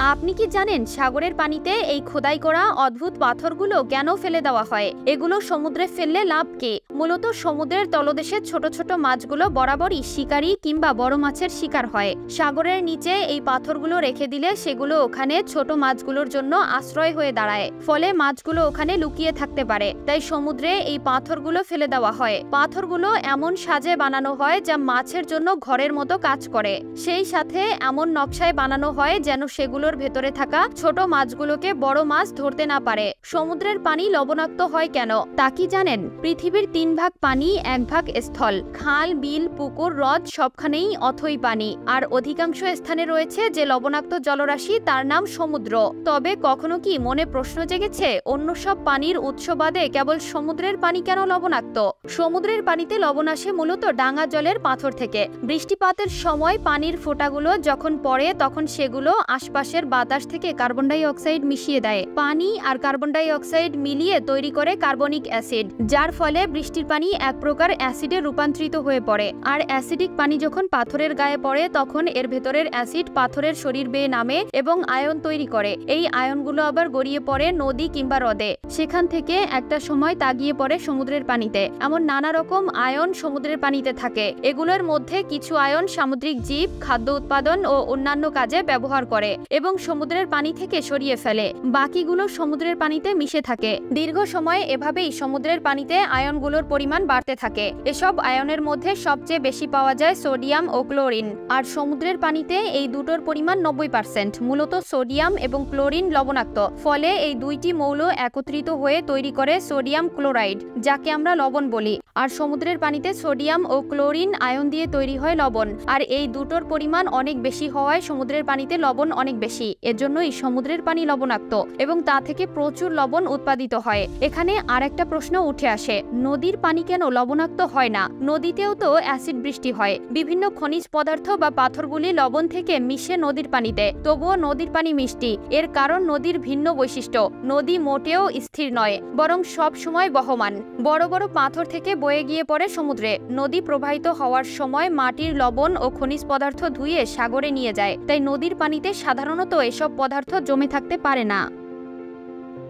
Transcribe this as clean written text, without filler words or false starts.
আপনি কি জানেন সাগরের পানিতে এই খোদাই করা অদ্ভুত পাথরগুলো কেন ফেলে দেওয়া হয়? এগুলো সমুদ্রে ফেললে লাভ কি? মূলত সমুদ্রের তলদেশে ছোট ছোট মাছগুলো বরাবরই শিকারী কিংবা বড় মাছের শিকার হয়। সাগরের নিচে এই পাথরগুলো রেখে দিলে সেগুলো ওখানে ছোট মাছগুলোর জন্য আশ্রয় হয়ে দাঁড়ায়, ফলে মাছগুলো ওখানে লুকিয়ে থাকতে পারে। তাই সমুদ্রে এই পাথরগুলো ফেলে দেওয়া হয়। পাথরগুলো এমন সাজে বানানো হয় যা মাছের জন্য ঘরের মতো কাজ করে। সেই সাথে এমন নকশায় বানানো হয় যেন সেগুলোর ভেতরে থাকা ছোট মাছগুলোকে বড় মাছ ধরতে না পারে। সমুদ্রের পানি লবণাক্ত হয় কেন তা কি জানেন? পৃথিবীর 3 ভাগ পানি, 1 ভাগ স্থল। খাল, বিল, পুকুর, হ্রদ সবখানেই অথই পানি। আর অধিকাংশ স্থানে রয়েছে যে লবণাক্ত জলরাশি, তার নাম সমুদ্র। তবে কখনো কি মনে প্রশ্ন জেগেছে অন্য সব পানির উৎস বাদে কেবল সমুদ্রের পানি কেন লবণাক্ত? সমুদ্রের পানিতে লবণ আসে মূলত ডাঙা জলের পাথর থেকে। বৃষ্টিপাতের সময় পানির ফোঁটাগুলো যখন পড়ে তখন সেগুলো আশপাশের বাতাস থেকে কার্বন ডাই অক্সাইড মিশিয়ে দেয়। পানি আর কার্বন ডাই অক্সাইড মিলিয়ে তৈরি করে কার্বনিক অ্যাসিড, যার ফলে বৃষ্টির পানি এক প্রকার অ্যাসিডে রূপান্তরিত হয়ে পড়ে। আর অ্যাসিডিক পানি যখন পাথরের গায়ে পড়ে তখন এর ভেতরের অ্যাসিড পাথরের শরীর বেয়ে নামে এবং আয়ন তৈরি করে। এই আয়নগুলো আবার গড়িয়ে পড়ে নদী কিংবা হ্রদে। সেখান থেকে একটা সময় তা গিয়ে পড়ে সমুদ্রের পানিতে। এমন নানা রকম আয়ন সমুদ্রের পানিতে থাকে। এগুলোর মধ্যে কিছু আয়ন সামুদ্রিক জীব খাদ্য উৎপাদন ও অন্যান্য কাজে ব্যবহার করে এবং সমুদ্রের পানি থেকে সরিয়ে ফেলে। বাকিগুলো সমুদ্রের পানিতে মিশে থাকে। দীর্ঘ সময় এভাবেই সমুদ্রের পানিতে আয়নগুলোর পরিমাণ বাড়তে থাকে। এসব আয়নের মধ্যে সবচেয়ে বেশি পাওয়া যায় সোডিয়াম ও ক্লোরিন। আর সমুদ্রের পানিতে এই দুটোর পরিমাণ 90%। মূলত সোডিয়াম এবং ক্লোরিন লবণাক্ত, ফলে এই দুইটি মৌল একত্রিত হয়ে তৈরি করে সোডিয়াম ক্লোরাইড, যাকে আমরা লবণ বলি। আর সমুদ্রের পানিতে সোডিয়াম ও ক্লোরিন আয়ন দিয়ে তৈরি হয় লবণ। আর এই দুটোর পরিমাণ অনেক বেশি হওয়ায় সমুদ্রের পানিতে লবণ অনেক বেশি। এজন্যই সমুদ্রের পানি লবণাক্ত এবং তা থেকে প্রচুর লবণ উৎপাদিত হয়। এখানে আরেকটা প্রশ্ন উঠে আসে, নদীর পানি কেন লবণাক্ত হয় না? নদীতেও তো অ্যাসিড বৃষ্টি হয়। বিভিন্ন খনিজ পদার্থ বা পাথরগুলি লবণ থেকে মিশে নদীর পানিতে, তবুও নদীর পানি মিষ্টি। এর কারণ নদীর ভিন্ন বৈশিষ্ট্য। নদী মোটেও স্থির নয়, বরং সব সময় বহমান। বড় বড় পাথর থেকে বয়ে গিয়ে পড়ে সমুদ্রে। নদী প্রবাহিত হওয়ার সময় মাটির লবণ ও খনিজ পদার্থ ধুয়ে সাগরে নিয়ে যায়। তাই নদীর পানিতে সাধারণত এসব পদার্থ জমে থাকতে পারে না।